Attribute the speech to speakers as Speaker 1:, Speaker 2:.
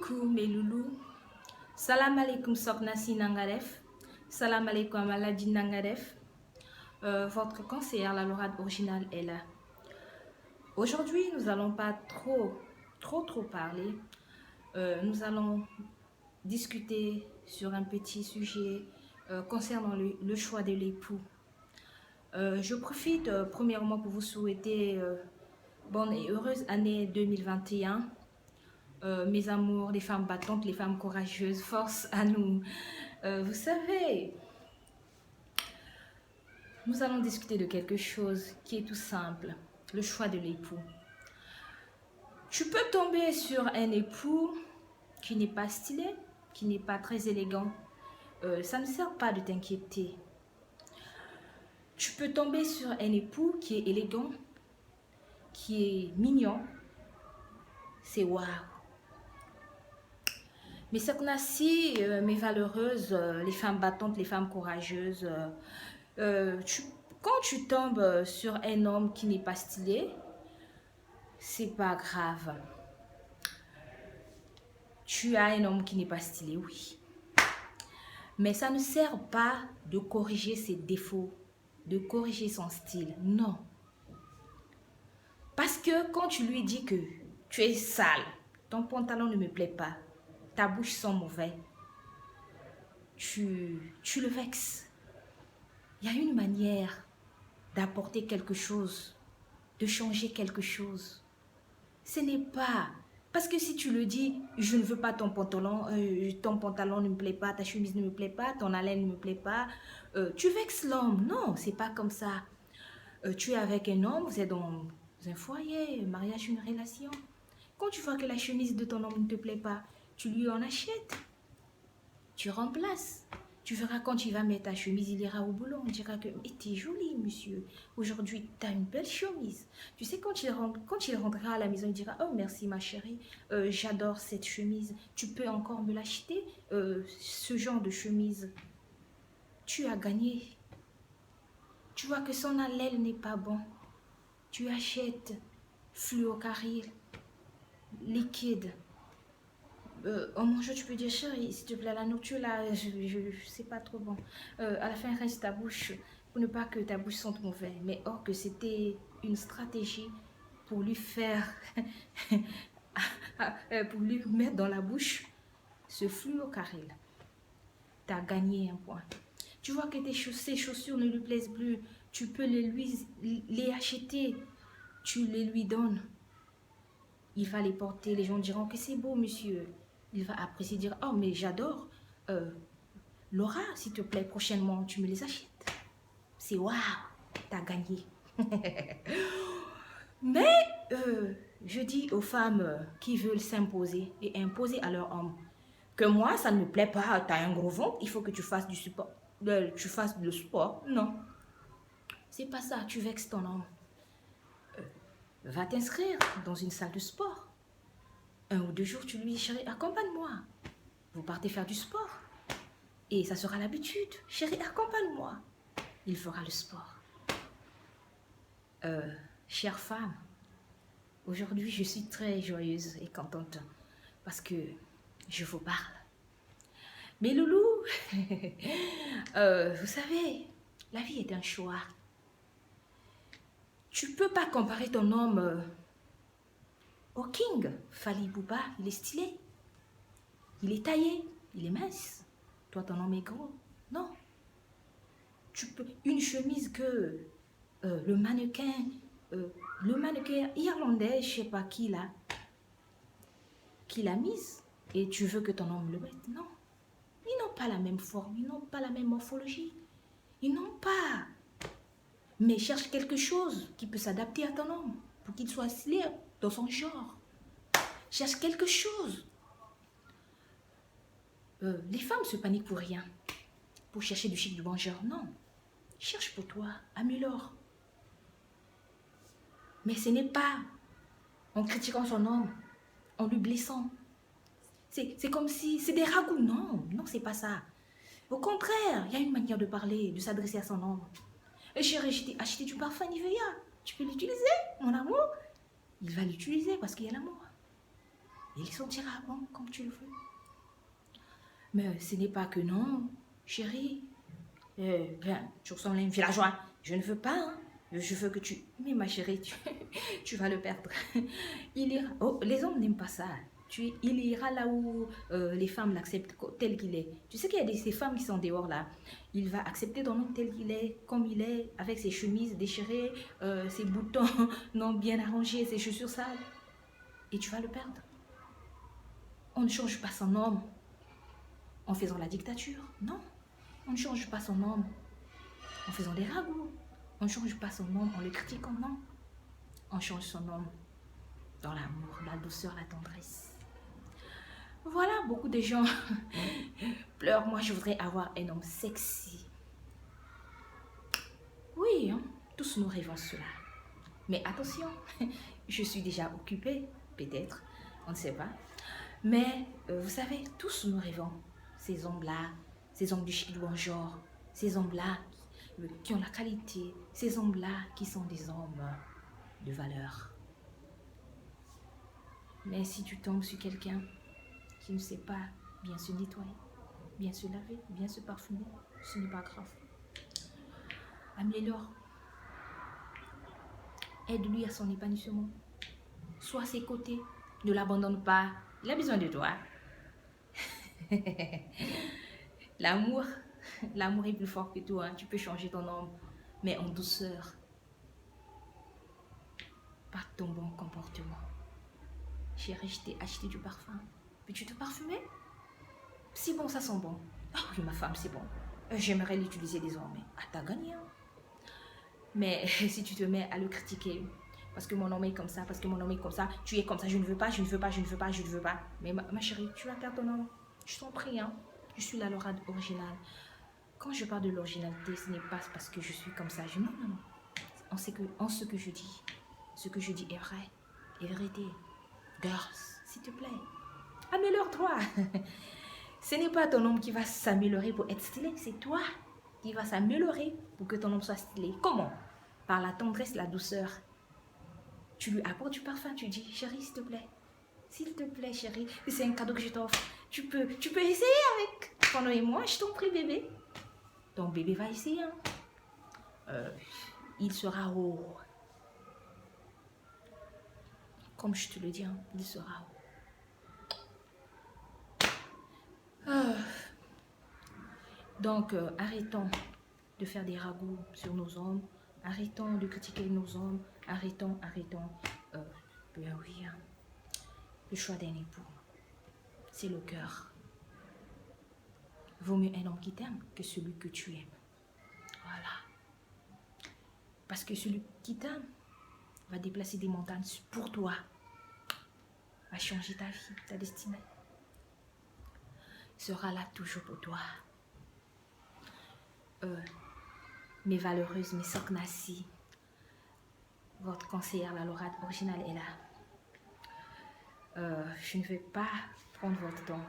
Speaker 1: coucou mes loulous. Salam alaikum Soknasi Nangadef. Salam alaikum Aladji Nangadef. Votre conseillère, la Laurade originale, est là. Aujourd'hui, nous n'allons pas trop parler. Nous allons discuter sur un petit sujet concernant le choix de l'époux. Je profite premièrement pour vous souhaiter bonne et heureuse année 2021. Mes amours, les femmes battantes, les femmes courageuses, force à nous. Vous savez, nous allons discuter de quelque chose qui est tout simple, le choix de l'époux. Tu peux tomber sur un époux qui n'est pas stylé, qui n'est pas très élégant. Ça ne sert pas de t'inquiéter. Tu peux tomber sur un époux qui est élégant, qui est mignon. C'est waouh. Mais Soknasi, mes valeureuses, les femmes battantes, les femmes courageuses, quand tu tombes sur un homme qui n'est pas stylé, c'est pas grave. Tu as un homme qui n'est pas stylé, oui. Mais ça ne sert pas de corriger ses défauts, de corriger son style, non. Parce que quand tu lui dis que tu es sale, ton pantalon ne me plaît pas, ta bouche sent mauvais, tu le vexes. Il y a une manière d'apporter quelque chose, de changer quelque chose. Ce n'est pas... Parce que si tu le dis, je ne veux pas ton pantalon ne me plaît pas, ta chemise ne me plaît pas, ton haleine ne me plaît pas, tu vexes l'homme. Non, c'est pas comme ça. Tu es avec un homme, vous êtes dans un foyer, un mariage, une relation. Quand tu vois que la chemise de ton homme ne te plaît pas, tu lui en achètes. Tu remplaces. Tu verras quand tu vas mettre ta chemise, il ira au boulot. On dira que t'es joli, monsieur. Aujourd'hui, tu as une belle chemise. Tu sais, quand il rentrera à la maison, il dira, oh merci ma chérie, j'adore cette chemise. Tu peux encore me l'acheter, ce genre de chemise. Tu as gagné. Tu vois que son haleine n'est pas bon. Tu achètes fluocaril, liquide. En mangeant, tu peux dire, chérie, s'il te plaît, la nourriture là, c'est pas trop bon. À la fin, reste ta bouche pour ne pas que ta bouche sente mauvais. Mais or que c'était une stratégie pour lui faire, pour lui mettre dans la bouche ce fluocaril. Tu as gagné un point. Tu vois que ses chaussures ne lui plaisent plus. Tu peux les acheter. Tu les lui donnes. Il va les porter. Les gens diront que c'est beau, monsieur. Il va apprécier, dire, oh, mais j'adore. Laura, s'il te plaît, prochainement, tu me les achètes. C'est waouh, t'as gagné. Mais, je dis aux femmes qui veulent s'imposer et imposer à leur homme que moi, ça ne me plaît pas, t'as un gros ventre, il faut que tu fasses du sport. Tu fasses le sport. Non. C'est pas ça, tu vexes ton homme. Va t'inscrire dans une salle de sport. 1 ou 2 jours, tu lui dis, chérie, accompagne-moi. Vous partez faire du sport. Et ça sera l'habitude. Chérie, accompagne-moi. Il fera le sport. Chère femme, aujourd'hui, je suis très joyeuse et contente parce que je vous parle. Mais loulou, vous savez, la vie est un choix. Tu peux pas comparer ton homme au King. Fally Bouba, il est stylé. Il est taillé. Il est mince. Toi, ton homme est gros. Non. Tu peux... Une chemise que le mannequin irlandais, je sais pas qui l'a mise. Et tu veux que ton homme le mette. Non. Ils n'ont pas la même forme. Ils n'ont pas la même morphologie. Ils n'ont pas... Mais cherche quelque chose qui peut s'adapter à ton homme pour qu'il soit stylé dans son genre. Cherche quelque chose. Les femmes se paniquent pour rien. Pour chercher du chic, du bon genre. Non. Cherche pour toi. Améliore. Mais ce n'est pas en critiquant son homme, en lui blessant. C'est comme si... C'est des ragoûts. Non. Non, c'est pas ça. Au contraire, il y a une manière de parler, de s'adresser à son homme. Et chérie, j'ai acheté du parfum Nivea. Tu peux l'utiliser, mon amour? Il va l'utiliser parce qu'il y a l'amour. il sentira bon comme tu le veux. Mais ce n'est pas que non, chérie. Tu ressembles à une villageoise. Je ne veux pas, hein. Je veux que tu... Mais ma chérie, tu vas le perdre. Il ira... Oh, les hommes n'aiment pas ça. Il ira là où les femmes l'acceptent tel qu'il est. Tu sais qu'il y a ces femmes qui sont dehors là. Il va accepter ton homme tel qu'il est, comme il est, avec ses chemises déchirées, ses boutons non bien arrangés, ses chaussures sales. Et tu vas le perdre. On ne change pas son homme en faisant la dictature. Non, on ne change pas son homme en faisant des ragots. On ne change pas son homme en le critiquant, non. On change son homme dans l'amour, la douceur, la tendresse. Voilà, beaucoup de gens pleurent. Moi, je voudrais avoir un homme sexy. Oui, hein, tous nous rêvons cela. Mais attention, je suis déjà occupée, peut-être, on ne sait pas. Mais vous savez, tous nous rêvons. Ces hommes-là, ces hommes du chic genre, ces hommes-là qui ont la qualité, ces hommes-là qui sont des hommes de valeur. Mais si tu tombes sur quelqu'un qui ne sait pas bien se nettoyer, bien se laver, bien se parfumer, ce n'est pas grave. Améliore. Aide-lui à son épanouissement. Sois à ses côtés. Ne l'abandonne pas. Il a besoin de toi. L'amour, l'amour est plus fort que tout. Hein. Tu peux changer ton homme, mais en douceur. Par ton bon comportement. Chérie, je t'ai acheté du parfum. Peux-tu te parfumer? Si bon, ça sent bon. Ah oui, ma femme, c'est bon. J'aimerais l'utiliser désormais. Ah, t'as gagné. Hein? Mais si tu te mets à le critiquer, parce que mon homme est comme ça, parce que mon homme est comme ça, tu es comme ça, je ne veux pas, je ne veux pas, je ne veux pas, je ne veux pas. Mais ma chérie, tu vas perdre ton homme. Je t'en prie, hein. Je suis la Laura originale. Quand je parle de l'originalité, ce n'est pas parce que je suis comme ça. Non, non, non. En ce que je dis. Ce que je dis est vrai. Est vérité. Girls, s'il te plaît, améliore-toi. Ce n'est pas ton homme qui va s'améliorer pour être stylé, c'est toi qui vas s'améliorer pour que ton homme soit stylé. Comment? Par la tendresse, la douceur. Tu lui apportes du parfum, tu dis, chérie, s'il te plaît, chérie, c'est un cadeau que je t'offre. Tu peux essayer avec ton et moi, je t'en prie, bébé. Ton bébé va essayer. Hein. Il sera haut. Comme je te le dis, hein, il sera haut. Donc, arrêtons de faire des ragots sur nos hommes. Arrêtons de critiquer nos hommes. Arrêtons. Ben oui, hein. Le choix d'un époux, c'est le cœur. Vaut mieux un homme qui t'aime que celui que tu aimes. Voilà. Parce que celui qui t'aime va déplacer des montagnes pour toi. Va changer ta vie, ta destinée. Sera là toujours pour toi. Mes valeureuses, mes Soknassi, votre conseillère, la Laura originale est là. Je ne vais pas prendre votre temps.